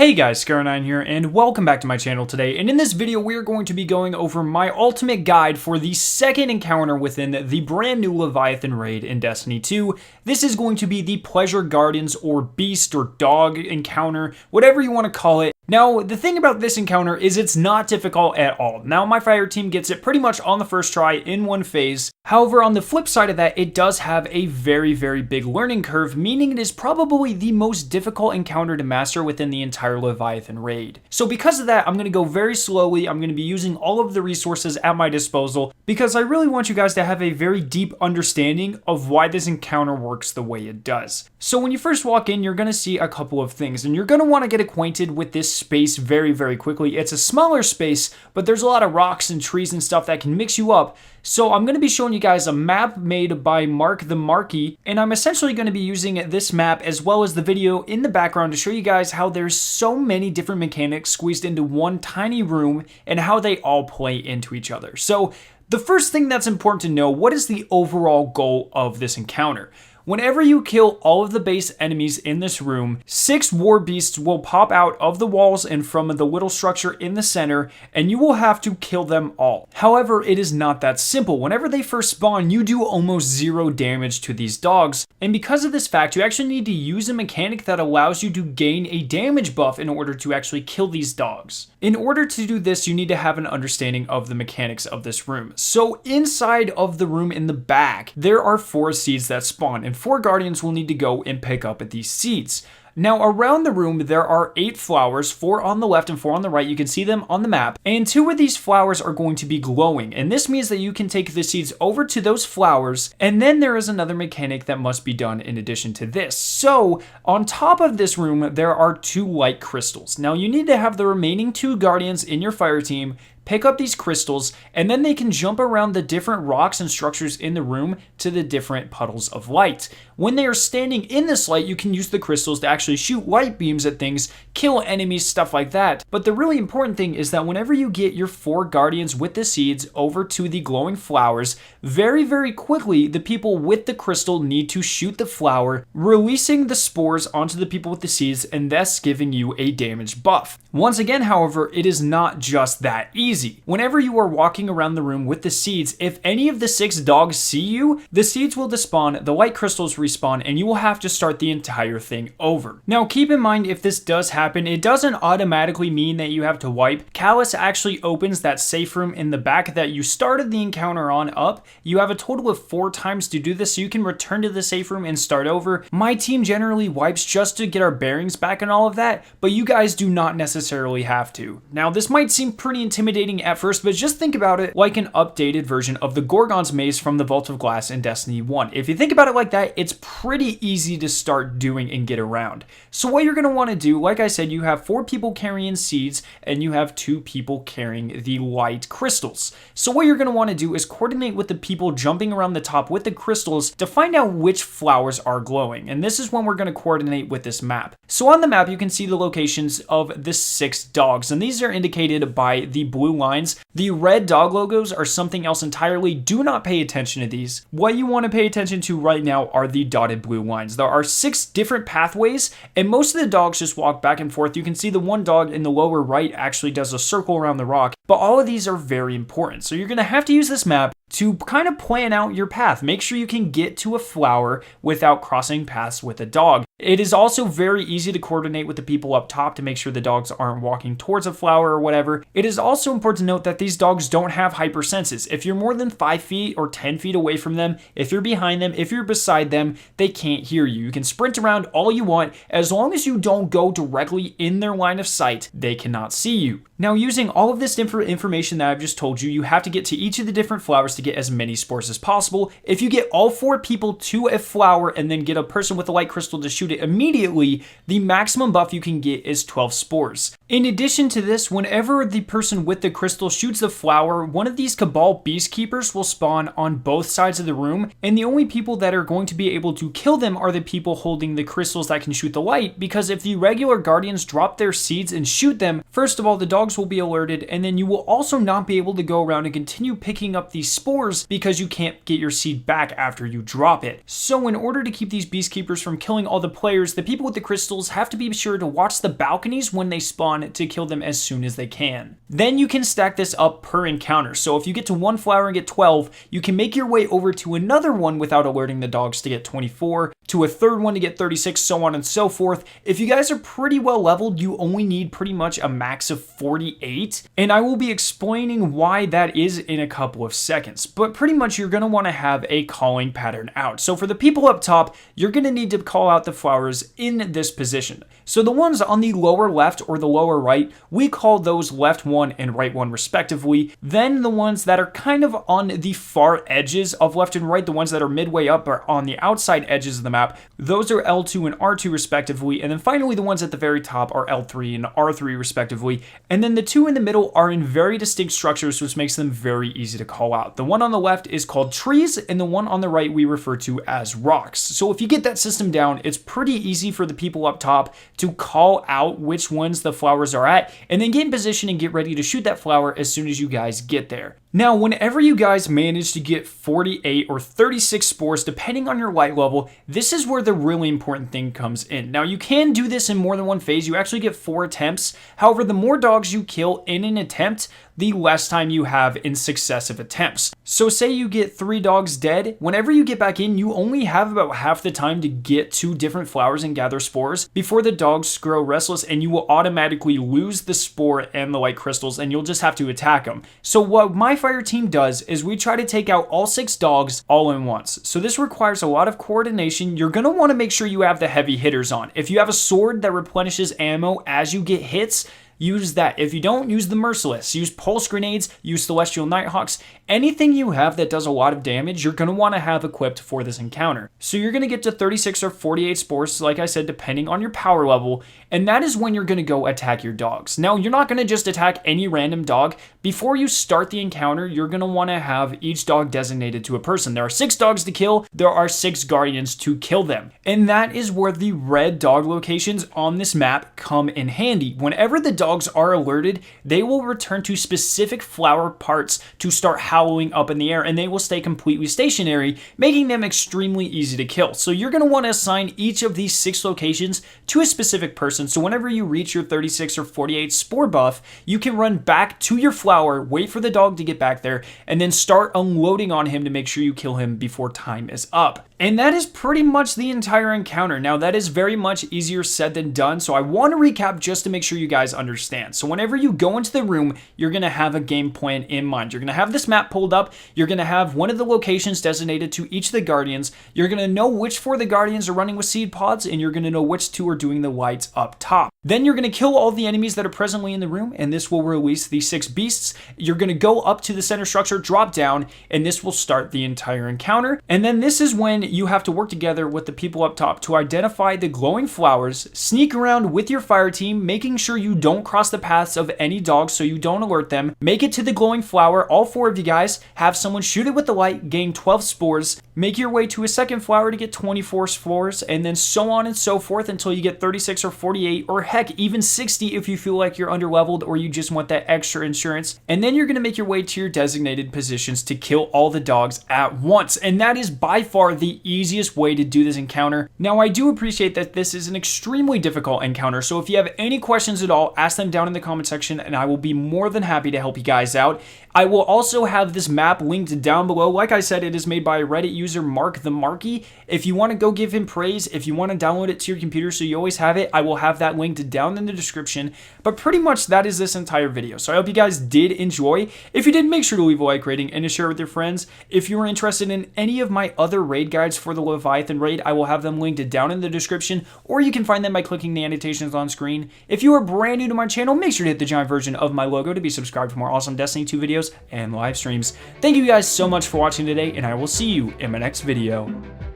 Hey guys, Scar9 here, and welcome back to my channel today. And in this video, we are going to be going over my ultimate guide for the second encounter within the brand new Leviathan raid in Destiny 2. This is going to be the Pleasure Guardians or Beast or Dog encounter, whatever you want to call it. Now, the thing about this encounter is it's not difficult at all. Now, my fire team gets it pretty much on the first try in one phase. However, on the flip side of that, it does have a very big learning curve, meaning it is probably the most difficult encounter to master within the entire Leviathan raid. So because of that, I'm going to go very slowly. I'm going to be using all of the resources at my disposal because I really want you guys to have a very deep understanding of why this encounter works the way it does. So when you first walk in, you're going to see a couple of things, and you're going to want to get acquainted with this space very quickly. It's a smaller space, but there's a lot of rocks and trees and stuff that can mix you up. So I'm going to be showing you guys a map made by Mark the Marquis, and I'm essentially going to be using this map as well as the video in the background to show you guys how there's so many different mechanics squeezed into one tiny room and how they all play into each other. So the first thing that's important to know, what is the overall goal of this encounter? Whenever you kill all of the base enemies in this room, 6 war beasts will pop out of the walls and from the little structure in the center, and you will have to kill them all. However, it is not that simple. Whenever they first spawn, you do almost 0 damage to these dogs, and because of this fact, you actually need to use a mechanic that allows you to gain a damage buff in order to actually kill these dogs. In order to do this, you need to have an understanding of the mechanics of this room. So inside of the room in the back, there are 4 seeds that spawn, and 4 guardians will need to go and pick up these seeds. Now, around the room, there are 8 flowers, 4 on the left and 4 on the right. You can see them on the map. And 2 of these flowers are going to be glowing. And this means that you can take the seeds over to those flowers. And then there is another mechanic that must be done in addition to this. So, on top of this room, there are 2 light crystals. Now, you need to have the remaining 2 guardians in your fire team pick up these crystals, and then they can jump around the different rocks and structures in the room to the different puddles of light. When they are standing in this light, you can use the crystals to actually shoot light beams at things, kill enemies, stuff like that. But the really important thing is that whenever you get your 4 guardians with the seeds over to the glowing flowers, very quickly, the people with the crystal need to shoot the flower, releasing the spores onto the people with the seeds, and thus giving you a damage buff. Once again, however, it is not just that easy. Whenever you are walking around the room with the seeds, if any of the 6 dogs see you, the seeds will despawn, the light crystals respawn, and you will have to start the entire thing over. Now, keep in mind, if this does happen, it doesn't automatically mean that you have to wipe. Callus actually opens that safe room in the back that you started the encounter on up. You have a total of 4 times to do this, so you can return to the safe room and start over. My team generally wipes just to get our bearings back and all of that, but you guys do not necessarily have to. Now, this might seem pretty intimidating at first, but just think about it like an updated version of the Gorgon's Maze from the Vault of Glass in Destiny 1. If you think about it like that, it's pretty easy to start doing and get around. So what you're going to want to do, like I said, you have 4 people carrying seeds and you have 2 people carrying the light crystals. So what you're going to want to do is coordinate with the people jumping around the top with the crystals to find out which flowers are glowing. And this is when we're going to coordinate with this map. So on the map, you can see the locations of the 6 dogs, and these are indicated by the blue lines. The red dog logos are something else entirely. Do not pay attention to these. What you want to pay attention to right now are the dotted blue lines. There are 6 different pathways, and most of the dogs just walk back and forth. You can see the one dog in the lower right actually does a circle around the rock, but all of these are very important. So you're going to have to use this map to kind of plan out your path. Make sure you can get to a flower without crossing paths with a dog. It is also very easy to coordinate with the people up top to make sure the dogs aren't walking towards a flower or whatever. It is also important to note that these dogs don't have hypersenses. If you're more than 5 feet or 10 feet away from them, if you're behind them, if you're beside them, they can't hear you. You can sprint around all you want. As long as you don't go directly in their line of sight, they cannot see you. Now, using all of this information that I've just told you, you have to get to each of the different flowers to get as many spores as possible. If you get all 4 people to a flower and then get a person with a light crystal to shoot it immediately, the maximum buff you can get is 12 spores. In addition to this, whenever the person with the crystal shoots the flower, one of these Cabal Beastkeepers will spawn on both sides of the room, and the only people that are going to be able to kill them are the people holding the crystals that can shoot the light, because if the regular guardians drop their seeds and shoot them, first of all, the dogs dogs will be alerted, and then you will also not be able to go around and continue picking up these spores because you can't get your seed back after you drop it. So in order to keep these Beastkeepers from killing all the players, the people with the crystals have to be sure to watch the balconies when they spawn to kill them as soon as they can. Then you can stack this up per encounter. So if you get to one flower and get 12, you can make your way over to another one without alerting the dogs to get 24, to a third one to get 36, so on and so forth. If you guys are pretty well leveled, you only need pretty much a max of 48, and I will be explaining why that is in a couple of seconds. But pretty much you're going to want to have a calling pattern out. So for the people up top, you're going to need to call out the flowers in this position. So the ones on the lower left or the lower right, we call those left 1 and right 1 respectively. Then the ones that are kind of on the far edges of left and right, the ones that are midway up or on the outside edges of the map, those are L2 and R2 respectively. And then finally the ones at the very top are L3 and R3 respectively. And then the two in the middle are in very distinct structures, which makes them very easy to call out. The one on the left is called trees, and the one on the right we refer to as rocks. So if you get that system down, it's pretty easy for the people up top to call out which ones the flowers are at, and then get in position and get ready to shoot that flower as soon as you guys get there. Now, whenever you guys manage to get 48 or 36 spores, depending on your light level, this is where the really important thing comes in. Now, you can do this in more than one phase. You actually get 4 attempts. However, the more dogs you kill in an attempt, the less time you have in successive attempts. So say you get 3 dogs dead, whenever you get back in, you only have about half the time to get 2 different flowers and gather spores before the dogs grow restless, and you will automatically lose the spore and the light crystals, and you'll just have to attack them. So what my fire team does is we try to take out all 6 dogs all in once. So this requires a lot of coordination. You're going to want to make sure you have the heavy hitters on. If you have a sword that replenishes ammo as you get hits, use that. If you don't, use the Merciless. Use Pulse Grenades, use Celestial Nighthawks. Anything you have that does a lot of damage, you're going to want to have equipped for this encounter. So you're going to get to 36 or 48 spores, like I said, depending on your power level, and that is when you're going to go attack your dogs. Now, you're not going to just attack any random dog. Before you start the encounter, you're going to want to have each dog designated to a person. There are 6 dogs to kill. There are 6 guardians to kill them. And that is where the red dog locations on this map come in handy. Whenever the dogs are alerted, they will return to specific flower parts to start howling up in the air, and they will stay completely stationary, making them extremely easy to kill. So you're going to want to assign each of these 6 locations to a specific person. So whenever you reach your 36 or 48 spore buff, you can run back to your flower, wait for the dog to get back there, and then start unloading on him to make sure you kill him before time is up. And that is pretty much the entire encounter. Now, that is very much easier said than done, so I want to recap just to make sure you guys understand. So whenever you go into the room, you're going to have a game plan in mind. You're going to have this map pulled up. You're going to have one of the locations designated to each of the guardians. You're going to know which 4 of the guardians are running with seed pods, and you're going to know which 2 are doing the lights up top. Then you're going to kill all the enemies that are presently in the room, and this will release the 6 beasts. You're going to go up to the center structure, drop down, and this will start the entire encounter. And then this is when you have to work together with the people up top to identify the glowing flowers, sneak around with your fire team, making sure you don't cross the paths of any dogs so you don't alert them, make it to the glowing flower, all 4 of you guys, have someone shoot it with the light, gain 12 spores, make your way to a second flower to get 24 spores, and then so on and so forth until you get 36 or 48, or heck, even 60 if you feel like you're underleveled or you just want that extra insurance. And then you're going to make your way to your designated positions to kill all the dogs at once. And that is by far the easiest way to do this encounter. Now, I do appreciate that this is an extremely difficult encounter, so if you have any questions at all, ask them down in the comment section and I will be more than happy to help you guys out. I will also have this map linked down below. Like I said, it is made by a Reddit user, Mark the Marky. If you want to go give him praise, if you want to download it to your computer so you always have it, I will have that linked down in the description. But pretty much that is this entire video. So I hope you guys did enjoy. If you did, make sure to leave a like rating and to share with your friends. If you are interested in any of my other raid guides for the Leviathan raid, I will have them linked down in the description, or you can find them by clicking the annotations on screen. If you are brand new to my channel, make sure to hit the giant version of my logo to be subscribed for more awesome Destiny 2 videos and live streams. Thank you guys so much for watching today, and I will see you in my next video.